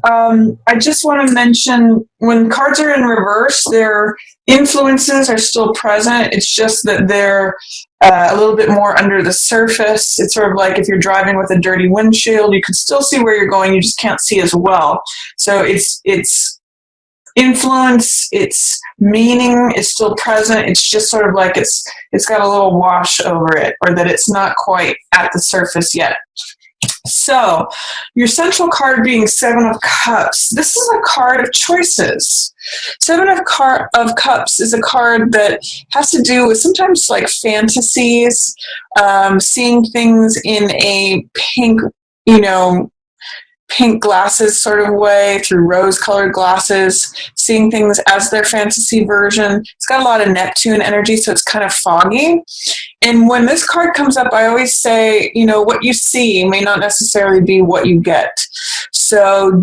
I just want to mention when cards are in reverse, their influences are still present. It's just that they're a little bit more under the surface. It's sort of like if you're driving with a dirty windshield, you can still see where you're going, you just can't see as well. So it's influence, its meaning is still present. It's just sort of like it's got a little wash over it, or that it's not quite at the surface yet. So, your central card being Seven of Cups. This is a card of choices. Seven of Cups is a card that has to do with sometimes like fantasies, seeing things in a pink, pink glasses sort of way, through rose-colored glasses, seeing things as their fantasy version. It's got a lot of Neptune energy, so it's kind of foggy. And when this card comes up, I always say, what you see may not necessarily be what you get. So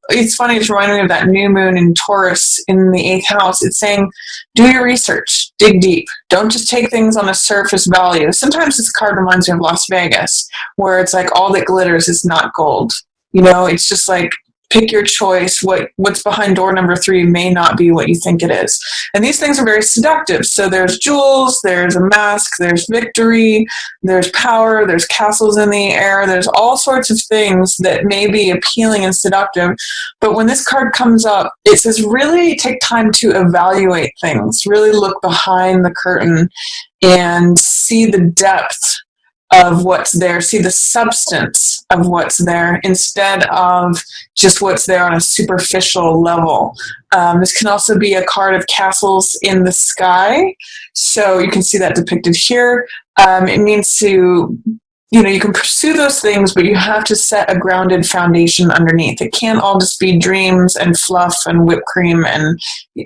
it's funny, it's reminding me of that new moon in Taurus in the 8th house. It's saying, do your research, dig deep. Don't just take things on a surface value. Sometimes this card reminds me of Las Vegas, where it's like all that glitters is not gold. It's just like, pick your choice. What's behind door number 3 may not be what you think it is. And these things are very seductive. So there's jewels, there's a mask, there's victory, there's power, there's castles in the air, there's all sorts of things that may be appealing and seductive. But when this card comes up, it says really take time to evaluate things, really look behind the curtain and see the depth of what's there, see the substance of what's there instead of just what's there on a superficial level. This can also be a card of castles in the sky. So you can see that depicted here. It means to, you can pursue those things, but you have to set a grounded foundation underneath. It can't all just be dreams and fluff and whipped cream and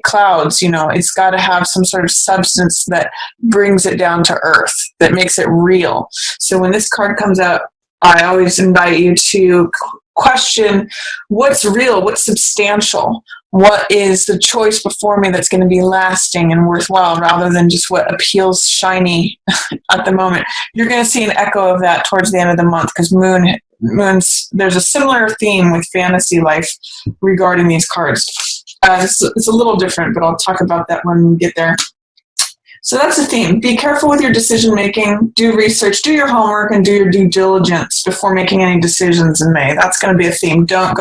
clouds. It's got to have some sort of substance that brings it down to earth, that makes it real. So when this card comes out, I always invite you to question what's real, what's substantial, what is the choice before me that's going to be lasting and worthwhile, rather than just what appeals shiny at the moment. You're going to see an echo of that towards the end of the month, because there's a similar theme with fantasy life regarding these cards. It's a little different, but I'll talk about that when we get there. So that's the theme. Be careful with your decision making, do research, do your homework, and do your due diligence before making any decisions in May. That's going to be a theme. Don't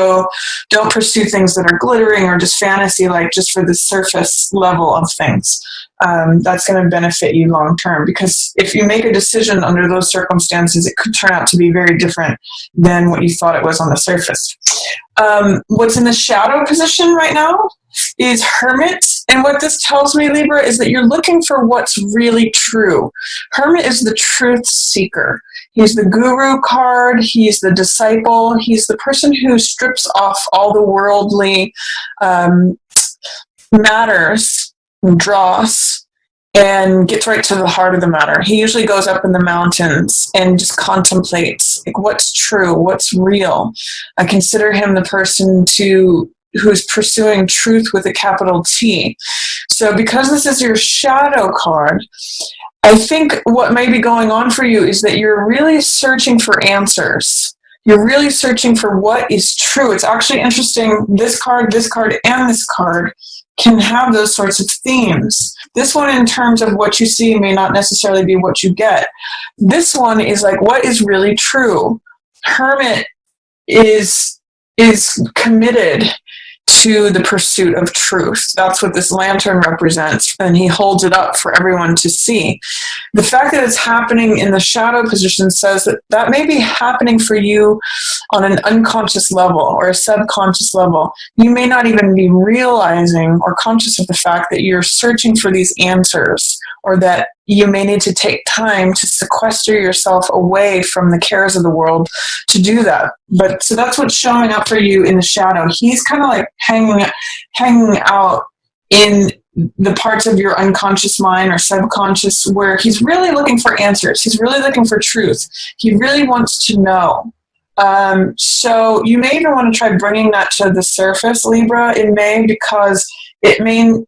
pursue things that are glittering or just fantasy, like just for the surface level of things. That's going to benefit you long term, because if you make a decision under those circumstances, it could turn out to be very different than what you thought it was on the surface. What's in the shadow position right now is Hermit. And what this tells me, Libra, is that you're looking for what's really true. Hermit is the truth seeker. He's the guru card. He's the disciple. He's the person who strips off all the worldly matters, dross, and gets right to the heart of the matter. He usually goes up in the mountains and just contemplates what's true, what's real. I consider him the person who's pursuing truth with a capital T. So because this is your shadow card, I think what may be going on for you is that you're really searching for answers. You're really searching for what is true. It's actually interesting, this card, and this card can have those sorts of themes. This one, in terms of what you see, may not necessarily be what you get. This one is like, what is really true? Hermit is committed to the pursuit of truth. That's what this lantern represents, and he holds it up for everyone to see. The fact that it's happening in the shadow position says that may be happening for you on an unconscious level or a subconscious level. You may not even be realizing or conscious of the fact that you're searching for these answers, or that you may need to take time to sequester yourself away from the cares of the world to do that. But so that's what's showing up for you in the shadow. He's kind of like hanging out in the parts of your unconscious mind or subconscious where he's really looking for answers. He's really looking for truth. He really wants to know. So you may even want to try bringing that to the surface, Libra, in May, because it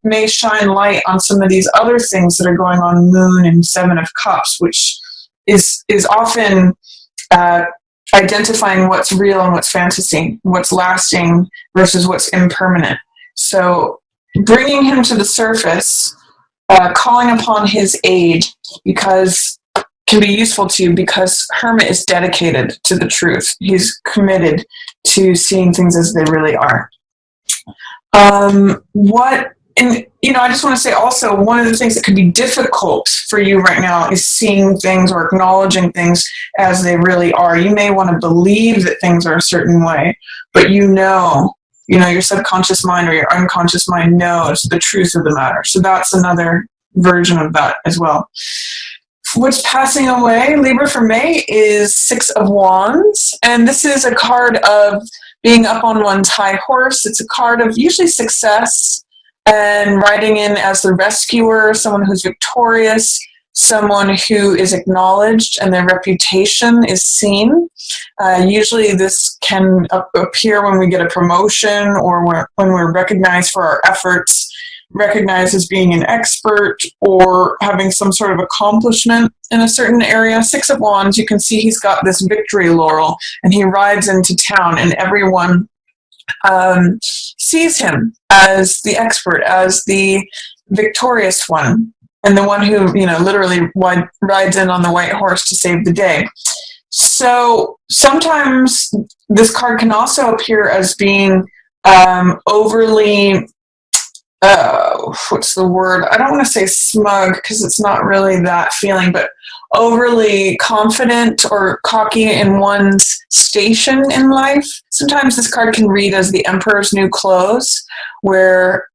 may shine light on some of these other things that are going on Moon and Seven of Cups, which is often identifying what's real and what's fantasy, what's lasting versus what's impermanent. So bringing him to the surface, calling upon his aid, because can be useful to you, because Hermit is dedicated to the truth. He's committed to seeing things as they really are. I just want to say also, one of the things that could be difficult for you right now is seeing things or acknowledging things as they really are. You may want to believe that things are a certain way, but your subconscious mind or your unconscious mind knows the truth of the matter. So that's another version of that as well. What's passing away, Libra, for May is Six of Wands. And this is a card of being up on one's high horse. It's a card of usually success and riding in as the rescuer, someone who's victorious, someone who is acknowledged and their reputation is seen. Usually this can appear when we get a promotion or when we're recognized for our efforts, recognized as being an expert or having some sort of accomplishment in a certain area. Six of Wands, you can see he's got this victory laurel and he rides into town and everyone sees him as the expert, as the victorious one, and the one who, literally rides in on the white horse to save the day. So sometimes this card can also appear as being overly, what's the word? I don't want to say smug because it's not really that feeling, but overly confident or cocky in one's station in life. Sometimes this card can read as the Emperor's New Clothes, where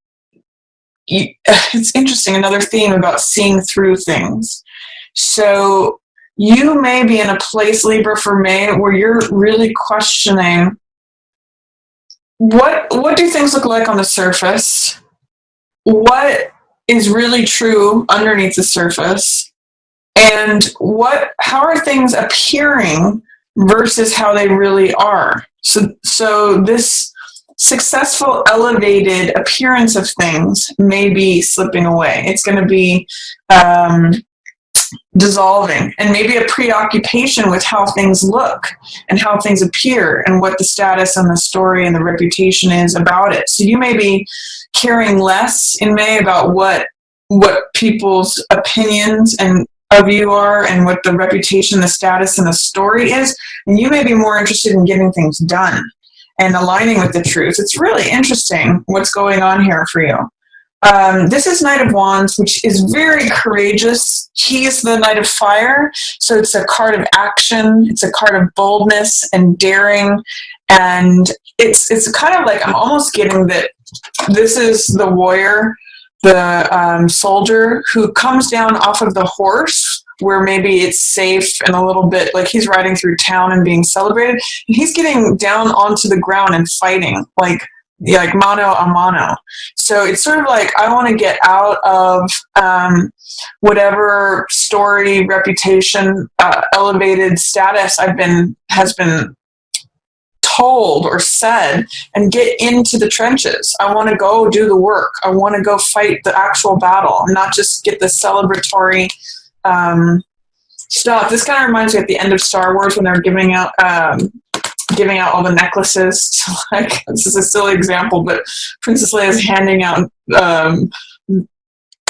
it's interesting, another theme about seeing through things. So you may be in a place, Libra, for May, where you're really questioning what do things look like on the surface? What is really true underneath the surface? And how are things appearing versus how they really are? So this successful, elevated appearance of things may be slipping away. It's going to be dissolving, and maybe a preoccupation with how things look and how things appear and what the status and the story and the reputation is about it. So you may be caring less in May about what people's opinions and of you are and what the reputation, the status, and the story is, and you may be more interested in getting things done and aligning with the truth. It's really interesting what's going on here for you. This is Knight of Wands, which is very courageous. He's the Knight of Fire, so it's a card of action. It's a card of boldness and daring, and it's kind of like, I'm almost getting that this is the warrior, the soldier who comes down off of the horse where maybe it's safe and a little bit like he's riding through town and being celebrated, and he's getting down onto the ground and fighting like mano a mano. So it's sort of like, I want to get out of whatever story, reputation, elevated status has been told or said, and get into the trenches. I want to go do the work. I want to go fight the actual battle and not just get the celebratory stuff. This kind of reminds me at the end of Star Wars when they're giving out all the necklaces. Like, this is a silly example, but Princess Leia is handing out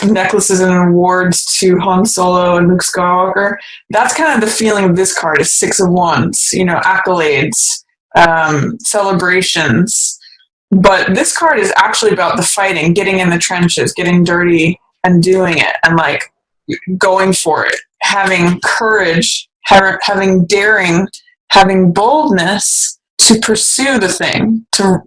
necklaces and awards to Han Solo and Luke Skywalker. That's kind of the feeling of this card, is Six of Wands, accolades, celebrations. But this card is actually about the fighting, getting in the trenches, getting dirty and doing it, and like going for it, having courage, having daring, having boldness to pursue the thing, to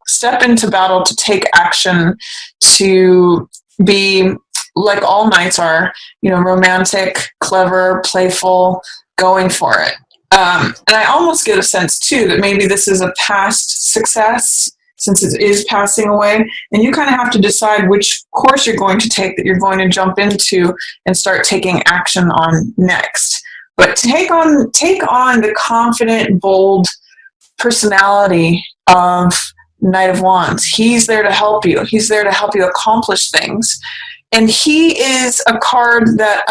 step into battle, to take action, to be like all knights are, romantic, clever, playful, going for it. And I almost get a sense too that maybe this is a past success, since it is passing away, and you kind of have to decide which course you're going to take, that you're going to jump into and start taking action on next. But take on the confident, bold personality of Knight of Wands. He's there to help you. He's there to help you accomplish things. And he is a card that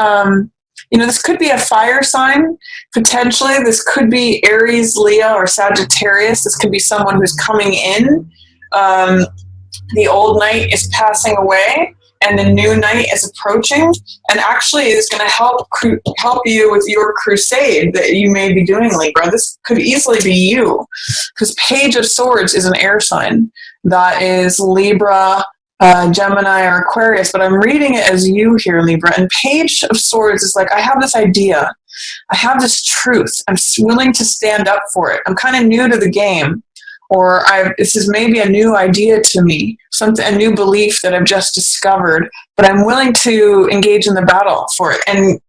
This could be a fire sign, potentially. This could be Aries, Leo, or Sagittarius. This could be someone who's coming in. The old night is passing away, and the new night is approaching, and actually is going to help you with your crusade that you may be doing, Libra. This could easily be you, because Page of Swords is an air sign. That is Libra, Gemini, or Aquarius, but I'm reading it as you here, Libra. And Page of Swords is like, I have this idea. I have this truth. I'm willing to stand up for it. I'm kind of new to the game. Or this is maybe a new idea to me, a new belief that I've just discovered, but I'm willing to engage in the battle for it. And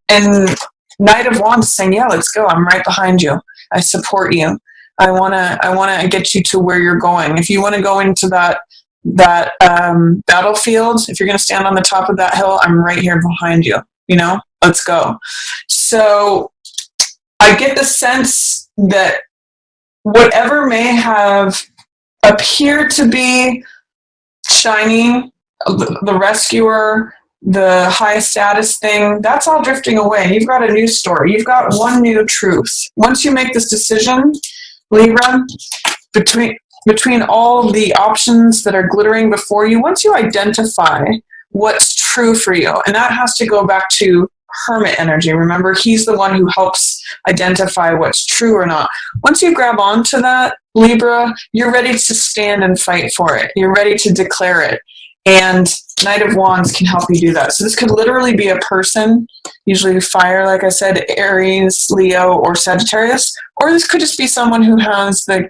Knight of Wands is saying, yeah, let's go. I'm right behind you. I support you. I wanna get you to where you're going. If you want to go into that battlefield, if you're going to stand on the top of that hill, I'm right here behind you. Let's go. So I get the sense that whatever may have appeared to be shiny, the rescuer, the high status thing, that's all drifting away. You've got a new story. You've got one new truth. Once you make this decision, Libra, between all the options that are glittering before you, once you identify what's true for you, and that has to go back to Hermit energy. Remember, he's the one who helps identify what's true or not. Once you grab onto that, Libra, you're ready to stand and fight for it. You're ready to declare it. And Knight of Wands can help you do that. So this could literally be a person, usually fire, like I said, Aries, Leo, or Sagittarius. Or this could just be someone who has the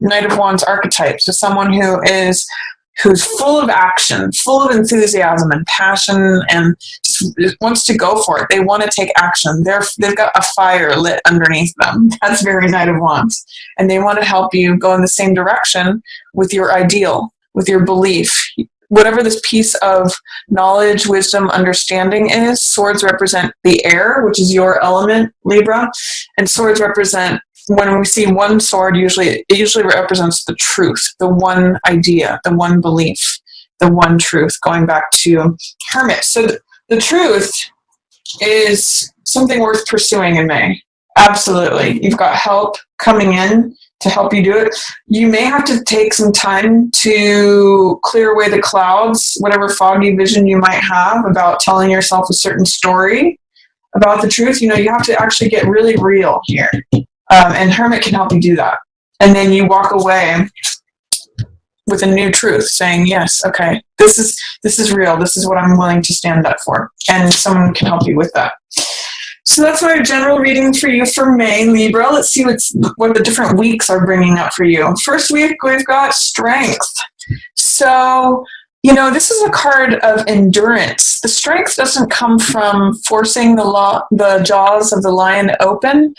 Knight of Wands archetype. So someone who's full of action, full of enthusiasm and passion, and just wants to go for it. They want to take action. They've got a fire lit underneath them. That's very Knight of Wands. And they want to help you go in the same direction with your ideal, with your belief. Whatever this piece of knowledge, wisdom, understanding is, swords represent the air, which is your element, Libra, and swords represent, when we see one sword, it usually represents the truth, the one idea, the one belief, the one truth, going back to Hermit. So the truth is something worth pursuing in May. Absolutely. You've got help coming in to help you do it. You may have to take some time to clear away the clouds, whatever foggy vision you might have about telling yourself a certain story about the truth. You have to actually get really real here. And Hermit can help you do that. And then you walk away with a new truth, saying, yes, okay, this is real. This is what I'm willing to stand up for. And someone can help you with that. So that's my general reading for you for May, Libra. Let's see what the different weeks are bringing up for you. First week, we've got strength. So, this is a card of endurance. The strength doesn't come from forcing the jaws of the lion open.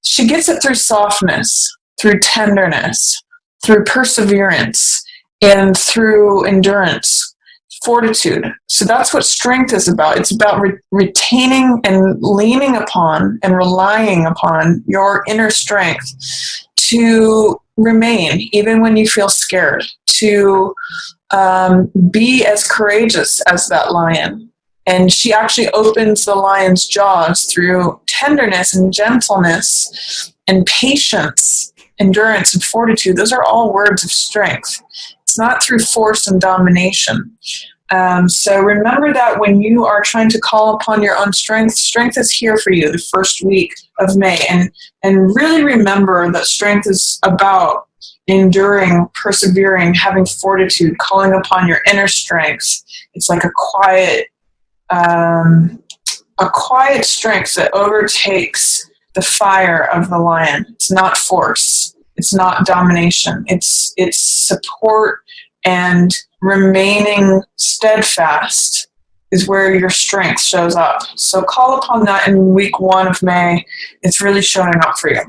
She gets it through softness, through tenderness, through perseverance, and through endurance, fortitude. So that's what strength is about. It's about retaining and leaning upon and relying upon your inner strength to remain, even when you feel scared, to be as courageous as that lion. And she actually opens the lion's jaws through tenderness and gentleness and patience, endurance and fortitude. Those are all words of strength. It's not through force and domination. So remember that when you are trying to call upon your own strength, strength is here for you the first week of May. And really remember that strength is about enduring, persevering, having fortitude, calling upon your inner strength. It's like a quiet strength that overtakes the fire of the lion. It's not force. It's not domination. It's support, and remaining steadfast is where your strength shows up. So call upon that in week 1 of May. It's really showing up for you.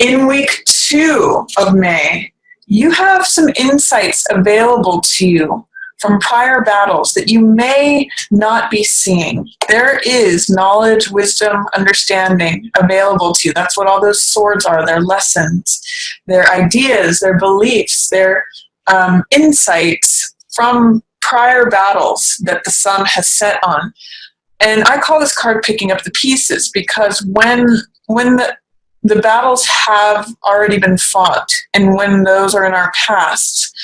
In week 2 of May, you have some insights available to you from prior battles that you may not be seeing. There is knowledge, wisdom, understanding available to you. That's what all those swords are. They're lessons, they're ideas, they're beliefs, they're insights from prior battles that the sun has set on. And I call this card picking up the pieces, because when the battles have already been fought, and when those are in our past,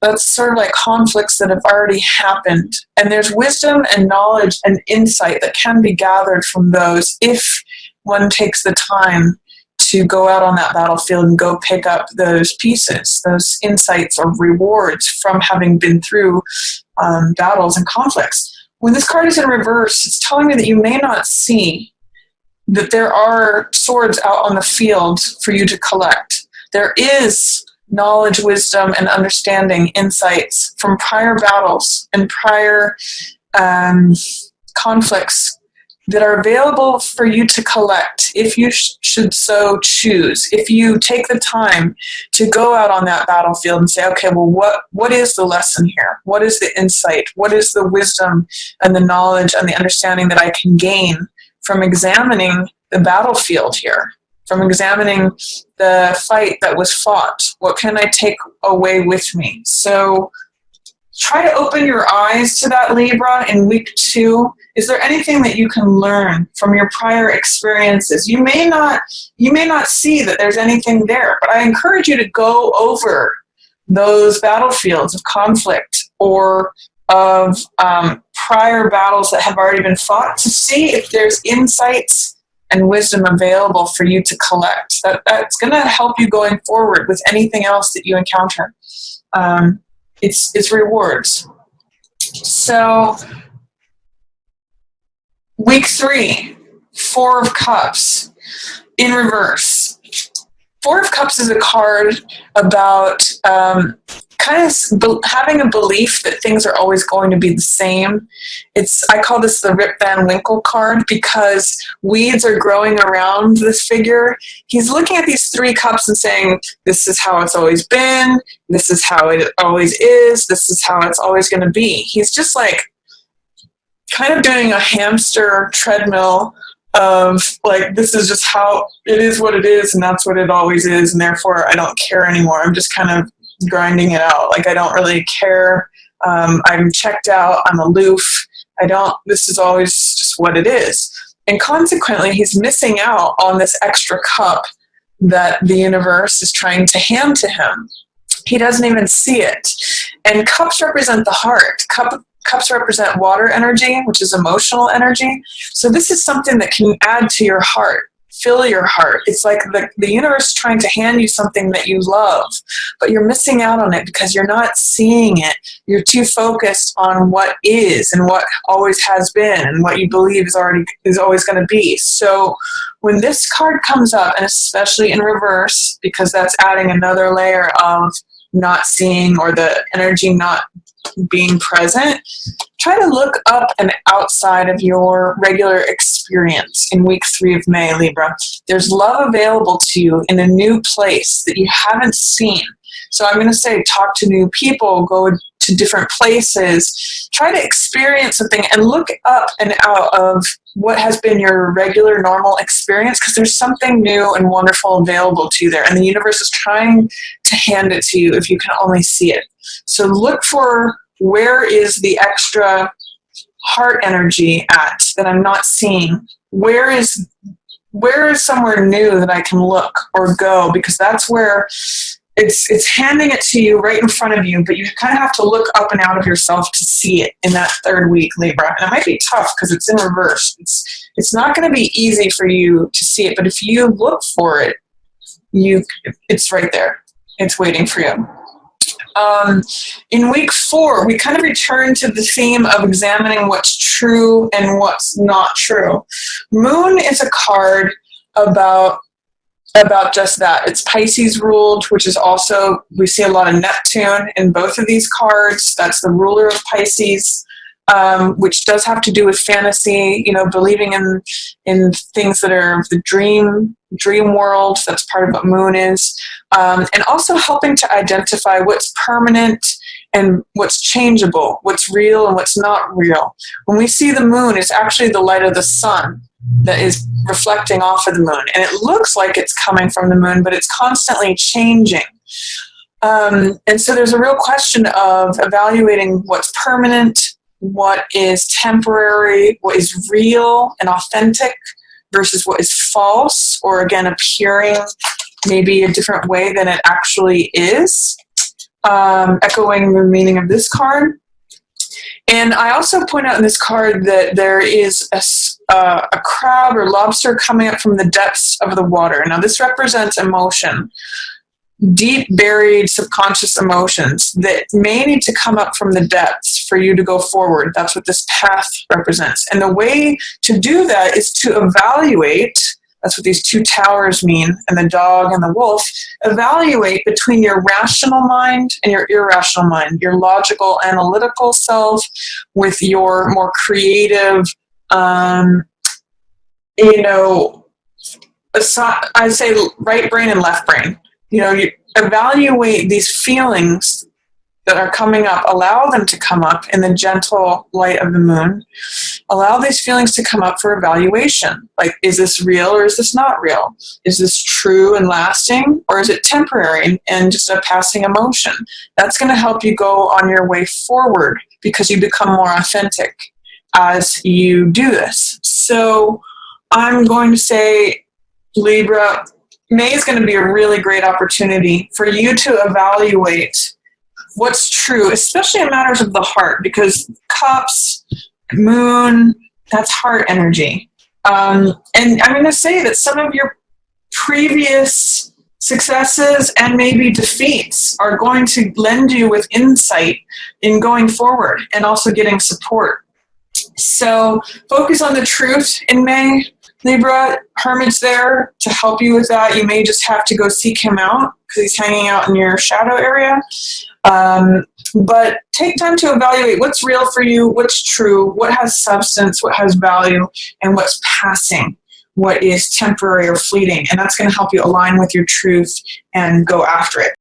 that's sort of like conflicts that have already happened. And there's wisdom and knowledge and insight that can be gathered from those if one takes the time to go out on that battlefield and go pick up those pieces, those insights or rewards from having been through battles and conflicts. When this card is in reverse, it's telling me that you may not see that there are swords out on the field for you to collect. There is knowledge, wisdom, and understanding, insights from prior battles and prior conflicts that are available for you to collect if you should so choose. If you take the time to go out on that battlefield and say, okay, well, what is the lesson here? What is the insight? What is the wisdom and the knowledge and the understanding that I can gain from examining the battlefield here, from examining the fight that was fought? What can I take away with me? So try to open your eyes to that, Libra, in week 2. Is there anything that you can learn from your prior experiences? You may not see that there's anything there, but I encourage you to go over those battlefields of conflict or of prior battles that have already been fought to see if there's insights and wisdom available for you to collect. That's going to help you going forward with anything else that you encounter. It's rewards. So week 3, 4 of Cups in reverse. 4 of Cups is a card about having a belief that things are always going to be the same. I call this the Rip Van Winkle card, because weeds are growing around this figure. He's looking at these 3 cups and saying, this is how it's always been, this is how it always is, this is how it's always going to be. He's just like kind of doing a hamster treadmill of like, this is just how it is, what it is, and that's what it always is, and therefore I don't care anymore. I'm just kind of grinding it out. Like, I don't really care. I'm checked out. I'm aloof. This is always just what it is. And consequently, he's missing out on this extra cup that the universe is trying to hand to him. He doesn't even see it. And cups represent the heart. Cups represent water energy, which is emotional energy. So this is something that can add to your heart, fill your heart. It's like the universe is trying to hand you something that you love, but you're missing out on it because you're not seeing it. You're too focused on what is and what always has been and what you believe is always going to be. So when this card comes up, and especially in reverse, because that's adding another layer of not seeing or the energy not being present, try to look up and outside of your regular experience in week 3 of May, Libra. There's love available to you in a new place that you haven't seen. So I'm going to say talk to new people, go to different places, try to experience something and look up and out of what has been your regular, normal experience, because there's something new and wonderful available to you there. And the universe is trying to hand it to you if you can only see it. So look for, where is the extra heart energy at that I'm not seeing? Where is somewhere new that I can look or go? Because that's where it's handing it to you right in front of you, but you kind of have to look up and out of yourself to see it in that 3rd week, Libra. And it might be tough because it's in reverse. It's not going to be easy for you to see it, but if you look for it, it's right there. It's waiting for you. In week 4, we kind of return to the theme of examining what's true and what's not true. Moon is a card about just that. It's Pisces ruled, which is also, we see a lot of Neptune in both of these cards. That's the ruler of Pisces, which does have to do with fantasy, believing in things that are the dream world. That's part of what Moon is. And also helping to identify what's permanent and what's changeable, what's real and what's not real. When we see the moon, it's actually the light of the sun that is reflecting off of the moon. And it looks like it's coming from the moon, but it's constantly changing. And so there's a real question of evaluating what's permanent what is temporary, what is real and authentic versus what is false, or again, appearing maybe a different way than it actually is, echoing the meaning of this card. And I also point out in this card that there is a crab or lobster coming up from the depths of the water. Now, this represents emotion, deep buried subconscious emotions that may need to come up from the depths for you to go forward. That's what this path represents. And the way to do that is to evaluate. That's what these two towers mean, and the dog and the wolf. Evaluate between your rational mind and your irrational mind, your logical, analytical self with your more creative, I say right brain and left brain. You evaluate these feelings that are coming up, allow them to come up in the gentle light of the moon. Allow these feelings to come up for evaluation. Like, is this real or is this not real? Is this true and lasting, or is it temporary and just a passing emotion? That's going to help you go on your way forward because you become more authentic as you do this. So I'm going to say, Libra, May is going to be a really great opportunity for you to evaluate what's true, especially in matters of the heart, because cups, moon, that's heart energy. And I'm going to say that some of your previous successes and maybe defeats are going to lend you with insight in going forward and also getting support. So focus on the truth in May, Libra. Hermit's there to help you with that. You may just have to go seek him out because he's hanging out in your shadow area. But take time to evaluate what's real for you, what's true, what has substance, what has value, and what's passing, what is temporary or fleeting. And that's going to help you align with your truth and go after it.